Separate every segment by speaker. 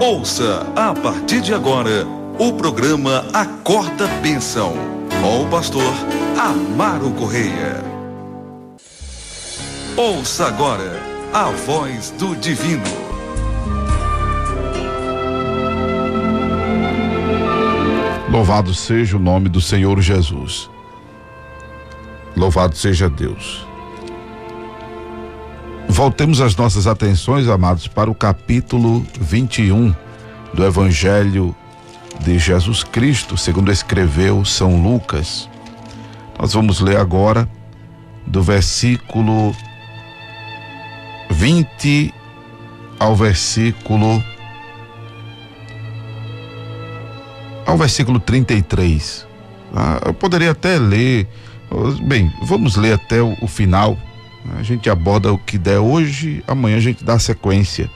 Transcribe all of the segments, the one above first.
Speaker 1: Ouça a partir de agora o programa Acorda Bênção, com o pastor Amaro Correia. Ouça agora a voz do divino.
Speaker 2: Louvado seja o nome do Senhor Jesus. Louvado seja Deus. Voltemos as nossas atenções, amados, para o capítulo 21 do Evangelho de Jesus Cristo, segundo escreveu São Lucas. Nós vamos ler agora do versículo 20 ao versículo 33. Eu poderia até ler, bem, vamos ler até o final. A gente aborda o que der hoje, amanhã a gente dá sequência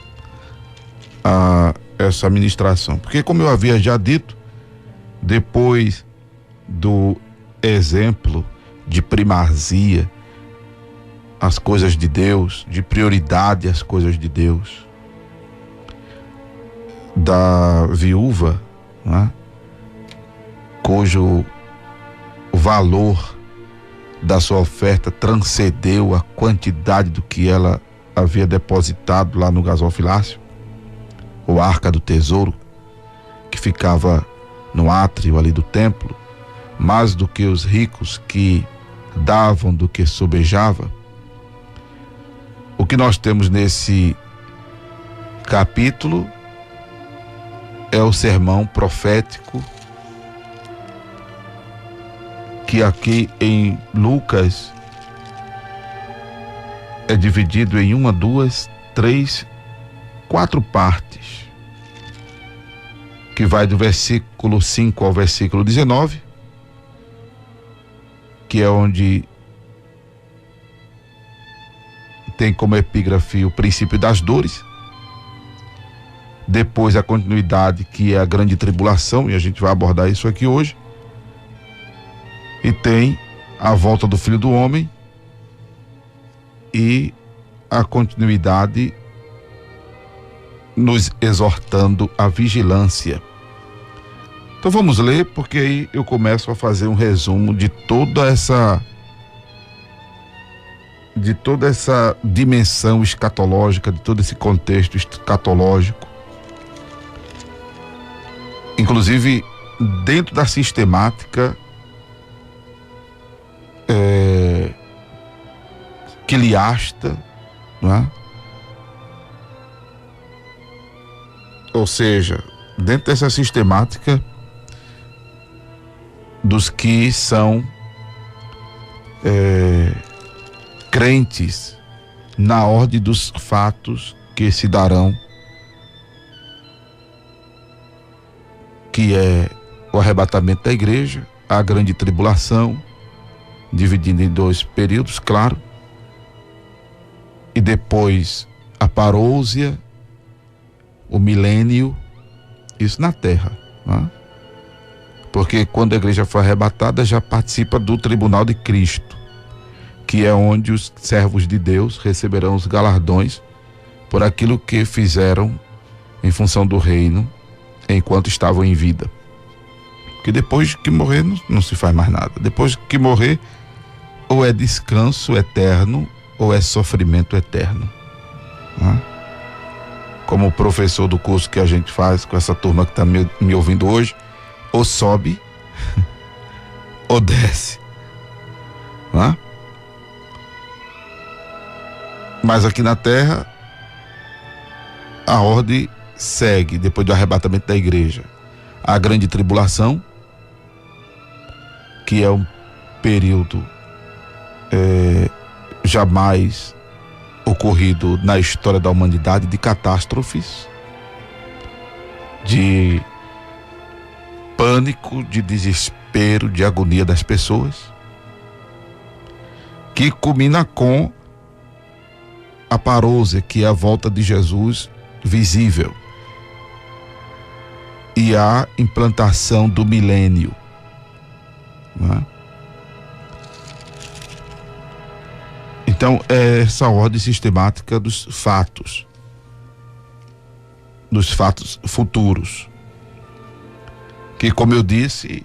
Speaker 2: a essa ministração. Porque, como eu havia já dito, depois do exemplo de primazia às coisas de Deus, de prioridade às coisas de Deus, da viúva, né, cujo valor da sua oferta transcendeu a quantidade do que ela havia depositado lá no gasofilácio, ou arca do tesouro, que ficava no átrio ali do templo, mais do que os ricos que davam do que sobejava. O que nós temos nesse capítulo é o sermão profético que aqui em Lucas é dividido em 1, 2, 3, 4 partes, que vai do versículo 5 ao versículo 19, que é onde tem como epígrafe o princípio das dores, depois a continuidade, que é a grande tribulação, e a gente vai abordar isso aqui hoje, e tem a volta do Filho do Homem e a continuidade nos exortando à vigilância. Então vamos ler, porque aí eu começo a fazer um resumo de toda essa dimensão escatológica, de todo esse contexto escatológico. Inclusive, dentro da sistemática quiliasta, não é? Ou seja, dentro dessa sistemática dos que são crentes na ordem dos fatos que se darão, que é o arrebatamento da igreja, a grande tribulação, dividindo em 2 períodos, claro, e depois a parousia, o milênio, isso na terra, né? Porque quando a igreja for arrebatada, já participa do tribunal de Cristo, que é onde os servos de Deus receberão os galardões por aquilo que fizeram em função do reino enquanto estavam em vida. Porque depois que morrer não se faz mais nada. Depois que morrer, ou é descanso eterno ou é sofrimento eterno, né? Como o professor do curso que a gente faz com essa turma que está me ouvindo hoje, ou sobe ou desce, né? Mas aqui na terra a ordem segue. Depois do arrebatamento da igreja, a grande tribulação, que é um período jamais ocorrido na história da humanidade, de catástrofes, de pânico, de desespero, de agonia das pessoas, que culmina com a parousia, que é a volta de Jesus visível, e a implantação do milênio, né? Então, é essa ordem sistemática dos fatos. dos fatos futuros. Que, como eu disse,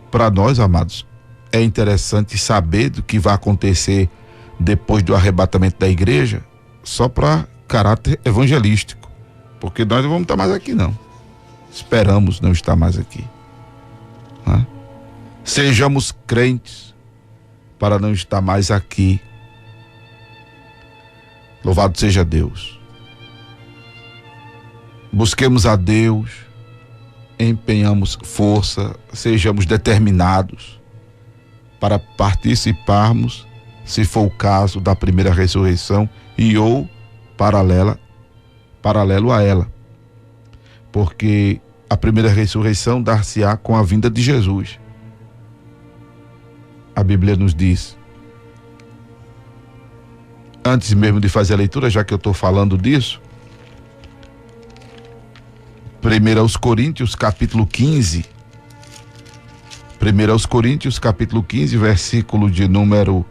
Speaker 2: para nós, amados, é interessante saber do que vai acontecer depois do arrebatamento da igreja, só para caráter evangelístico, porque nós não vamos estar mais aqui, não. Esperamos não estar mais aqui, né? Sejamos crentes para não estar mais aqui. Louvado seja Deus. Busquemos a Deus, empenhamos força, sejamos determinados para participarmos, se for o caso, da primeira ressurreição ou paralelo a ela. Porque a primeira ressurreição dar-se-á com a vinda de Jesus. A Bíblia nos diz, antes mesmo de fazer a leitura, já que eu estou falando disso, 1 Coríntios capítulo 15, 1 Coríntios capítulo 15, versículo de número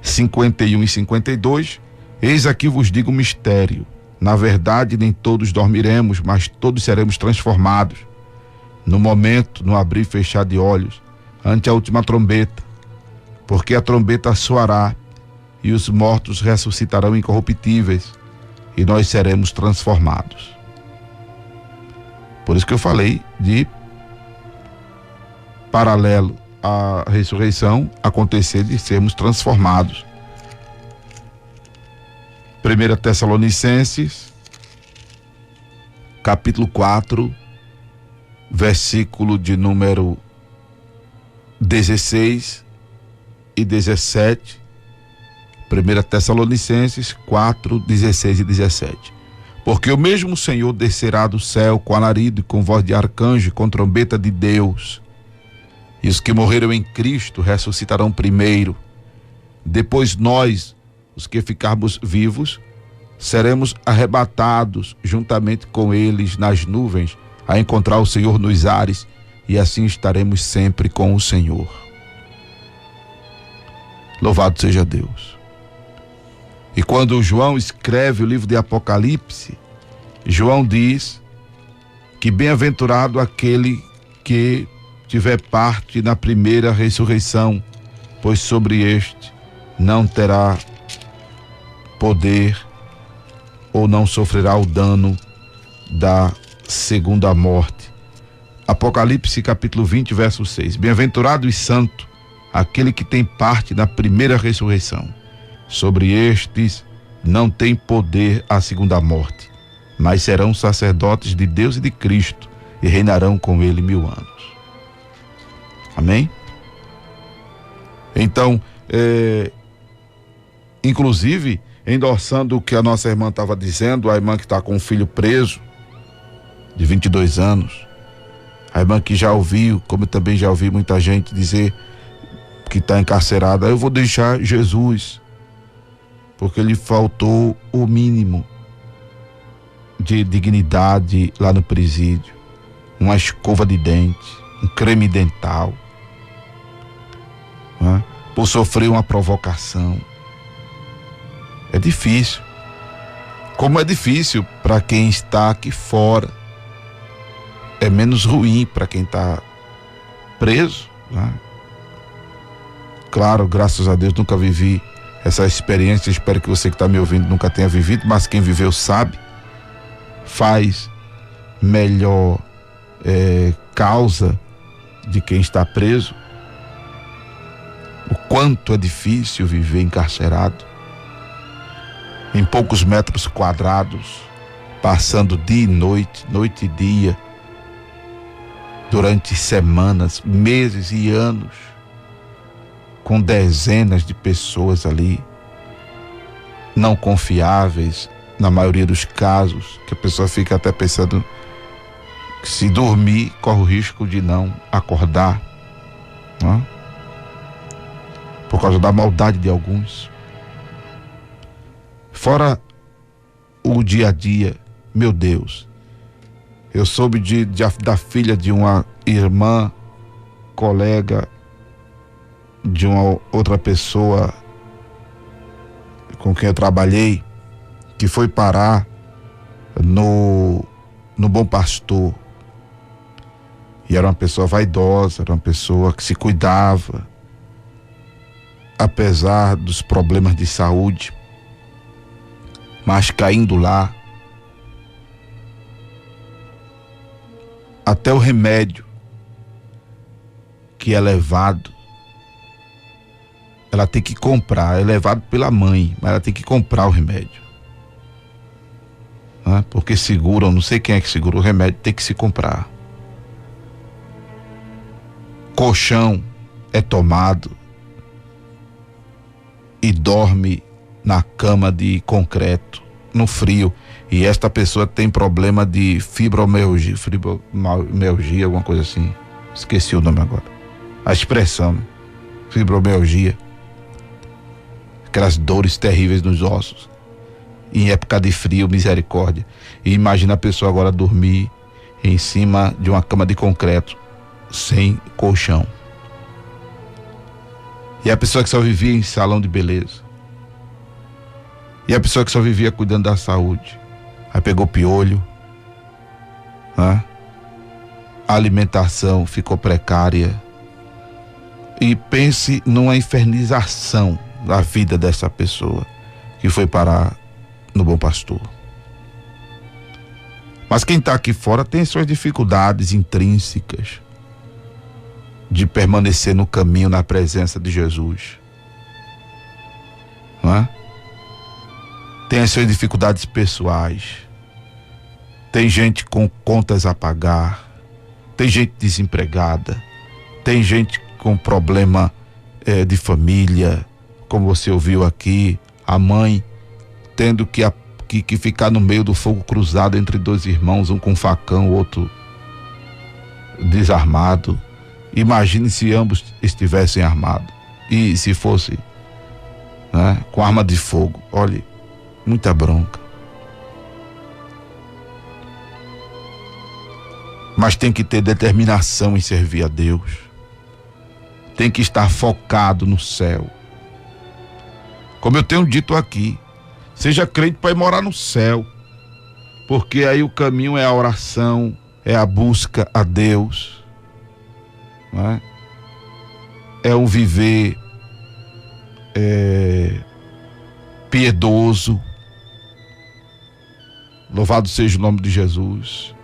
Speaker 2: 51 e 52, eis aqui vos digo um mistério, na verdade nem todos dormiremos, mas todos seremos transformados, no momento, no abrir e fechar de olhos, ante a última trombeta, porque a trombeta soará, e os mortos ressuscitarão incorruptíveis, e nós seremos transformados. Por isso que eu falei de paralelo à ressurreição acontecer de sermos transformados. 1 Tessalonicenses, capítulo 4, versículo de número 16 e 17. 1 Tessalonicenses 4, 16 e 17. Porque o mesmo Senhor descerá do céu com alarido e com voz de arcanjo e com trombeta de Deus. E os que morreram em Cristo ressuscitarão primeiro. Depois nós, os que ficarmos vivos, seremos arrebatados juntamente com eles nas nuvens, a encontrar o Senhor nos ares, e assim estaremos sempre com o Senhor. Louvado seja Deus. E quando João escreve o livro de Apocalipse, João diz que bem-aventurado aquele que tiver parte na primeira ressurreição, pois sobre este não terá poder ou não sofrerá o dano da segunda morte. Apocalipse capítulo 20, verso 6. Bem-aventurado e santo aquele que tem parte na primeira ressurreição. Sobre estes não tem poder a segunda morte, mas serão sacerdotes de Deus e de Cristo e reinarão com ele 1000 anos. Amém? Então, inclusive, endossando o que a nossa irmã estava dizendo, a irmã que está com um filho preso, de 22 anos, a irmã que já ouviu, como eu também já ouvi muita gente dizer que está encarcerada, eu vou deixar Jesus, porque lhe faltou o mínimo de dignidade lá no presídio, uma escova de dente, um creme dental, né? Por sofrer uma provocação. É difícil, como é difícil para quem está aqui fora, é menos ruim para quem está preso, né? Claro, graças a Deus nunca vivi essa experiência, espero que você que está me ouvindo nunca tenha vivido, mas quem viveu sabe, faz melhor causa de quem está preso, o quanto é difícil viver encarcerado, em poucos metros quadrados, passando dia e noite, noite e dia, durante semanas, meses e anos, com dezenas de pessoas ali, não confiáveis, na maioria dos casos, que a pessoa fica até pensando que se dormir, corre o risco de não acordar, né? Por causa da maldade de alguns. Fora o dia a dia, meu Deus, eu soube da filha de uma irmã, colega, de uma outra pessoa com quem eu trabalhei, que foi parar no Bom Pastor. E era uma pessoa vaidosa, era uma pessoa que se cuidava, apesar dos problemas de saúde, mas caindo lá, até o remédio que é levado, ela tem que comprar, é levado pela mãe, mas ela tem que comprar o remédio, né? Porque seguram, não sei quem é que segura o remédio, tem que se comprar. Colchão é tomado e dorme na cama de concreto, no frio. E esta pessoa tem problema de fibromialgia, alguma coisa assim. Esqueci o nome agora. A expressão, né? Fibromialgia. Aquelas dores terríveis nos ossos. Em época de frio, misericórdia. E imagina a pessoa agora dormir em cima de uma cama de concreto, sem colchão. E a pessoa que só vivia em salão de beleza. E a pessoa que só vivia cuidando da saúde. Aí pegou piolho, né? A alimentação ficou precária. E pense numa infernização da vida dessa pessoa que foi parar no Bom Pastor. Mas quem está aqui fora tem suas dificuldades intrínsecas de permanecer no caminho, na presença de Jesus, não é? Tem as suas dificuldades pessoais, tem gente com contas a pagar, tem gente desempregada, tem gente com problema de família, como você ouviu aqui, a mãe tendo que ficar no meio do fogo cruzado entre dois irmãos, um com facão, o outro desarmado. Imagine se ambos estivessem armados. E se fosse, né, com arma de fogo. Olhe, muita bronca. Mas tem que ter determinação em servir a Deus. Tem que estar focado no céu. Como eu tenho dito aqui, seja crente para ir morar no céu. Porque aí o caminho é a oração, é a busca a Deus. É um viver piedoso. Louvado seja o nome de Jesus.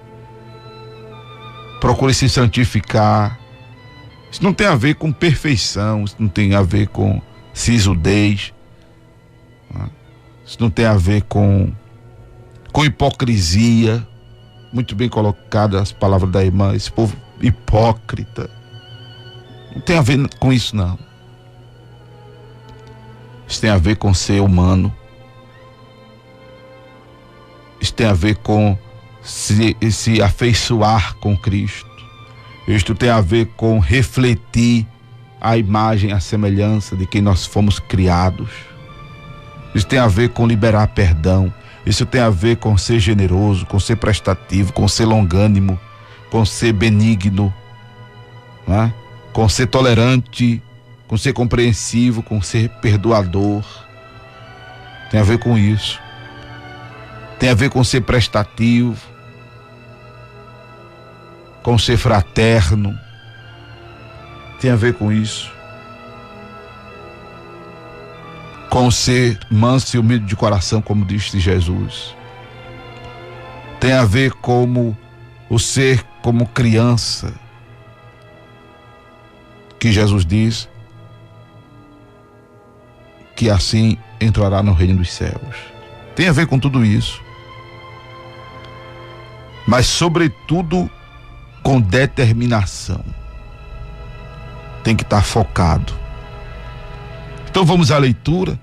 Speaker 2: Procure se santificar. Isso não tem a ver com perfeição, isso não tem a ver com sisudez, isso não tem a ver com hipocrisia. Muito bem colocadas as palavras da irmã, esse povo hipócrita. Não tem a ver com isso, não. Isso tem a ver com ser humano. Isso tem a ver com se afeiçoar com Cristo. Isto tem a ver com refletir a imagem, a semelhança de quem nós fomos criados. Isso tem a ver com liberar perdão. Isso tem a ver com ser generoso, com ser prestativo, com ser longânimo, com ser benigno, né? Com ser tolerante, com ser compreensivo, com ser perdoador. Tem a ver com isso. Tem a ver com ser prestativo, com ser fraterno. Tem a ver com isso. Com ser manso e humilde de coração, como disse Jesus. Tem a ver com o ser como criança, que Jesus diz que assim entrará no reino dos céus. Tem a ver com tudo isso. Mas sobretudo com determinação. Tem que estar focado. Então vamos à leitura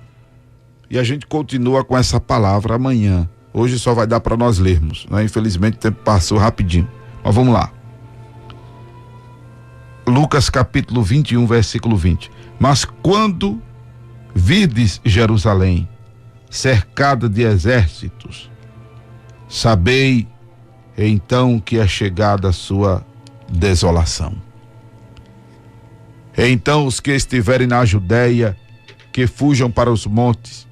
Speaker 2: e a gente continua com essa palavra amanhã. Hoje só vai dar para nós lermos, né? Infelizmente o tempo passou rapidinho, mas vamos lá. Lucas capítulo 21, versículo 20. Mas quando virdes Jerusalém cercada de exércitos, sabei então que é chegada a sua desolação. Então os que estiverem na Judeia, que fujam para os montes,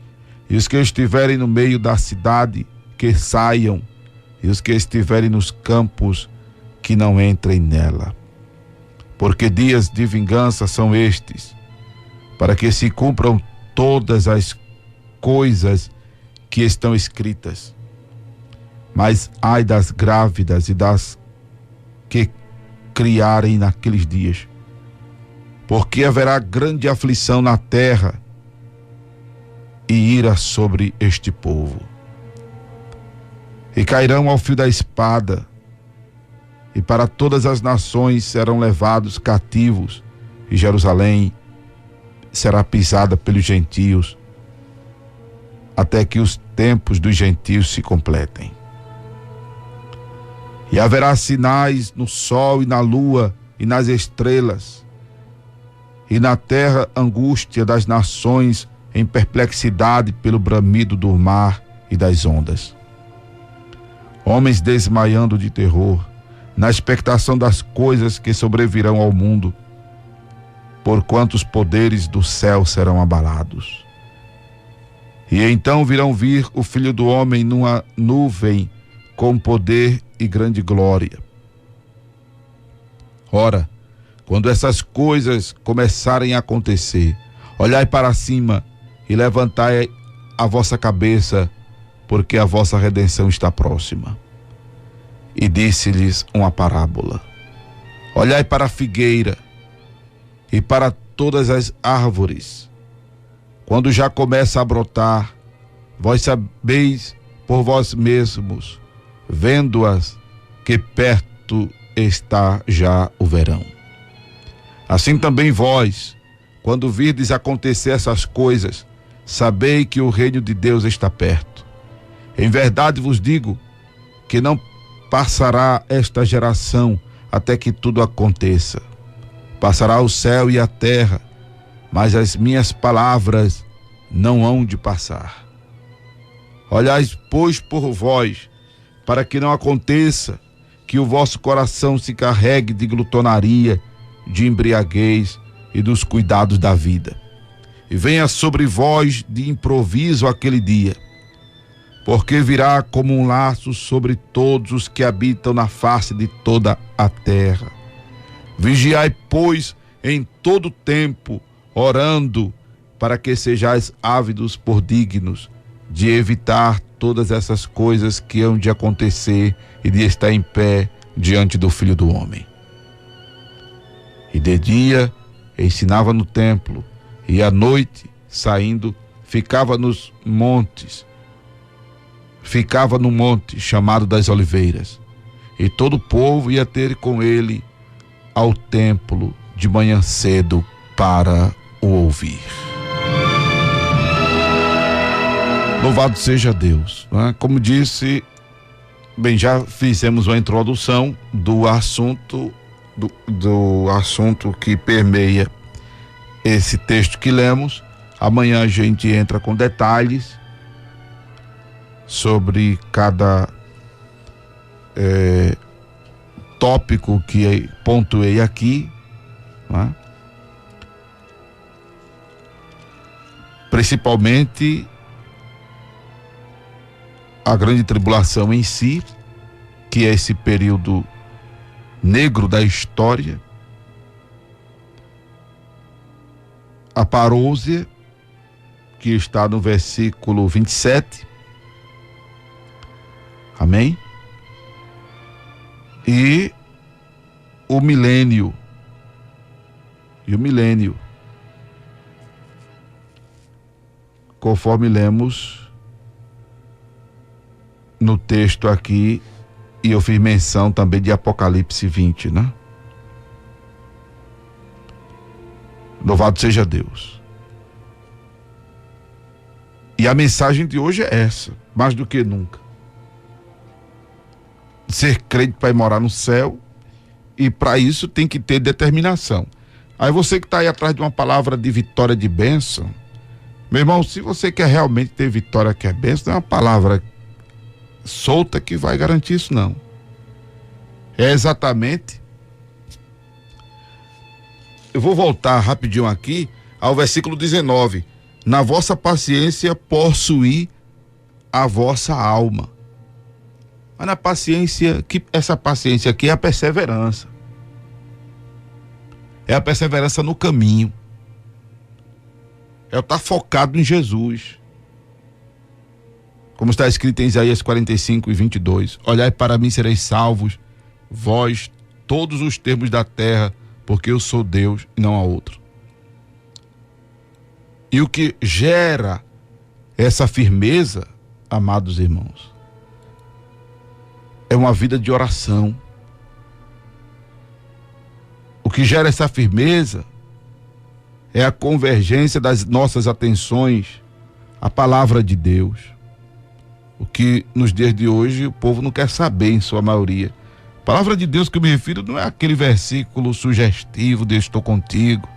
Speaker 2: e os que estiverem no meio da cidade, que saiam, e os que estiverem nos campos que não entrem nela. Porque dias de vingança são estes, para que se cumpram todas as coisas que estão escritas. Mas ai das grávidas e das que criarem naqueles dias, porque haverá grande aflição na terra e ira sobre este povo. E cairão ao fio da espada, e para todas as nações serão levados cativos, e Jerusalém será pisada pelos gentios, até que os tempos dos gentios se completem. E haverá sinais no sol e na lua e nas estrelas, e na terra angústia das nações em perplexidade pelo bramido do mar e das ondas. Homens desmaiando de terror, na expectação das coisas que sobrevirão ao mundo, porquanto os poderes do céu serão abalados. E então vir o Filho do Homem numa nuvem com poder e grande glória. Ora, quando essas coisas começarem a acontecer, olhai para cima e levantai a vossa cabeça, porque a vossa redenção está próxima. E disse-lhes uma parábola: olhai para a figueira e para todas as árvores, quando já começa a brotar, vós sabeis por vós mesmos, vendo-as, que perto está já o verão. Assim também vós, quando virdes acontecer essas coisas, sabei que o reino de Deus está perto. Em verdade vos digo que não passará esta geração até que tudo aconteça. Passará o céu e a terra, mas as minhas palavras não hão de passar. Olhais, pois, por vós, para que não aconteça que o vosso coração se carregue de glutonaria, de embriaguez e dos cuidados da vida, e venha sobre vós de improviso aquele dia, porque virá como um laço sobre todos os que habitam na face de toda a terra. Vigiai, pois, em todo tempo, orando, para que sejais ávidos por dignos de evitar todas essas coisas que hão de acontecer e de estar em pé diante do Filho do Homem. E de dia ensinava no templo, e à noite, saindo, ficava no monte chamado das Oliveiras, e todo o povo ia ter com ele ao templo de manhã cedo para o ouvir. Louvado seja Deus, não é? Como disse, bem, já fizemos uma introdução do assunto que permeia esse texto que lemos. Amanhã a gente entra com detalhes sobre cada tópico que pontuei aqui, não é? Principalmente a grande tribulação em si, que é esse período negro da história, a parousia, que está no versículo 27, amém? E o milênio, conforme lemos no texto aqui, e eu fiz menção também de Apocalipse 20, né? Louvado seja Deus. E a mensagem de hoje é essa, mais do que nunca. Ser crente para ir morar no céu, e para isso tem que ter determinação. Aí você que está aí atrás de uma palavra de vitória, de bênção, meu irmão, se você quer realmente ter vitória, que é bênção, não é uma palavra solta que vai garantir isso, não. É exatamente, eu vou voltar rapidinho aqui ao versículo 19: na vossa paciência possuí a vossa alma. Mas na paciência, essa paciência aqui é a perseverança. É a perseverança no caminho. É o estar focado em Jesus. Como está escrito em Isaías 45:22. Olhai para mim, sereis salvos, vós, todos os termos da terra, porque eu sou Deus e não há outro. E o que gera essa firmeza, amados irmãos, é uma vida de oração. O que gera essa firmeza é a convergência das nossas atenções à palavra de Deus. O que nos dias de hoje o povo não quer saber, em sua maioria. A palavra de Deus que eu me refiro não é aquele versículo sugestivo de eu estou contigo.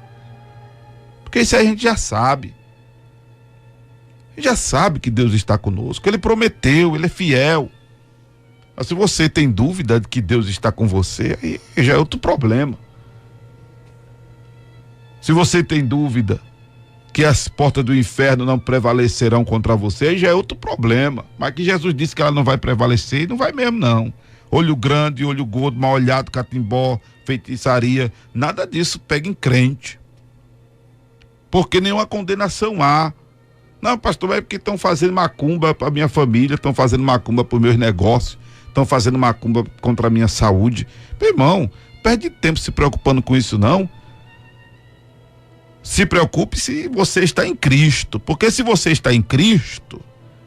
Speaker 2: Porque isso aí a gente já sabe. A gente já sabe que Deus está conosco. Ele prometeu, Ele é fiel. Mas se você tem dúvida de que Deus está com você, aí já é outro problema. Se você tem dúvida que as portas do inferno não prevalecerão contra você, aí já é outro problema. Mas que Jesus disse que ela não vai prevalecer, e não vai mesmo não. Olho grande, olho gordo, mal olhado, catimbó, feitiçaria, nada disso pega em crente. Porque nenhuma condenação há. Não, pastor, é porque estão fazendo macumba para minha família, estão fazendo macumba para os meus negócios, estão fazendo macumba contra a minha saúde. Meu irmão, perde tempo se preocupando com isso não. Se preocupe se você está em Cristo, porque se você está em Cristo,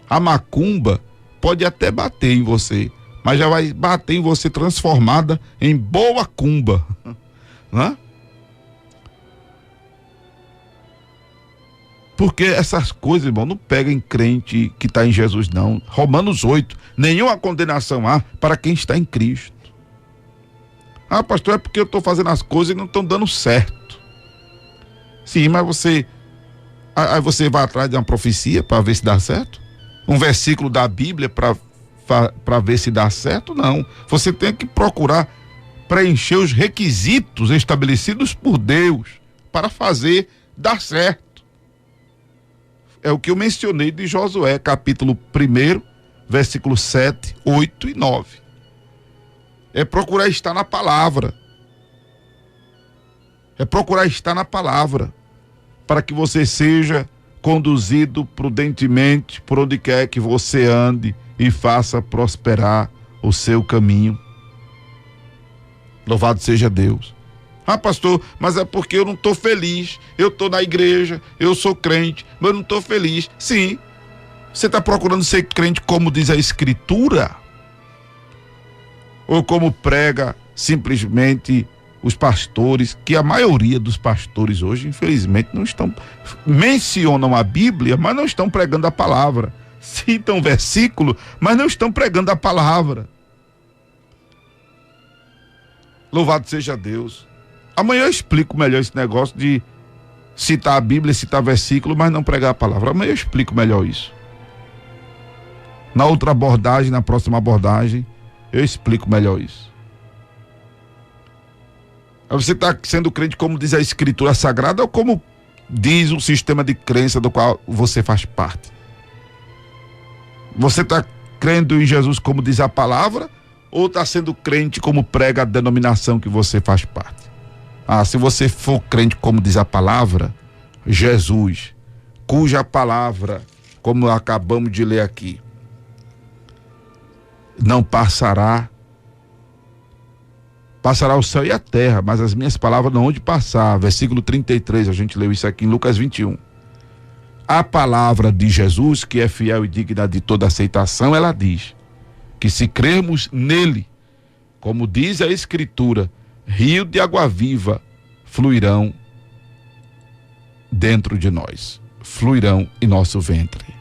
Speaker 2: a macumba pode até bater em você, mas já vai bater em você transformada em boa cumba, né? Porque essas coisas, irmão, não pegam em crente que está em Jesus, não. Romanos 8, nenhuma condenação há para quem está em Cristo. Ah, pastor, é porque eu estou fazendo as coisas e não estão dando certo. Sim, mas aí você vai atrás de uma profecia para ver se dá certo? Um versículo da Bíblia para ver se dá certo? Não. Você tem que procurar preencher os requisitos estabelecidos por Deus para fazer dar certo. É o que eu mencionei de Josué, capítulo 1, versículos 7, 8 e 9. É procurar estar na palavra. É procurar estar na palavra, para que você seja conduzido prudentemente por onde quer que você ande e faça prosperar o seu caminho. Louvado seja Deus. Ah, pastor, mas é porque eu não estou feliz. Eu estou na igreja, eu sou crente, mas eu não estou feliz. Sim, você está procurando ser crente como diz a Escritura? Ou como prega simplesmente os pastores, que a maioria dos pastores hoje, infelizmente, não estão, mencionam a Bíblia, mas não estão pregando a palavra. Citam versículo, mas não estão pregando a palavra. Louvado seja Deus. Amanhã eu explico melhor esse negócio de citar a Bíblia, citar versículo, mas não pregar a palavra. Amanhã eu explico melhor isso. Na outra abordagem, na próxima abordagem, eu explico melhor isso. Você está sendo crente como diz a Escritura Sagrada ou como diz o sistema de crença do qual você faz parte? Você está crendo em Jesus como diz a palavra ou está sendo crente como prega a denominação que você faz parte? Ah, se você for crente como diz a palavra, Jesus, cuja palavra, como acabamos de ler aqui, não passará o céu e a terra, mas as minhas palavras não hão de passar. Versículo 33, a gente leu isso aqui em Lucas 21. A palavra de Jesus, que é fiel e digna de toda aceitação, ela diz que se crermos nele, como diz a Escritura, rio de água viva fluirão dentro de nós, fluirão em nosso ventre.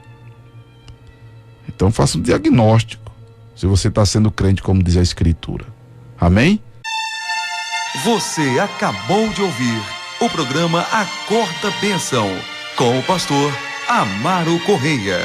Speaker 2: Então faça um diagnóstico, se você está sendo crente como diz a Escritura. Amém?
Speaker 1: Você acabou de ouvir o programa Acorda Bênção, com o pastor Amaro Correia.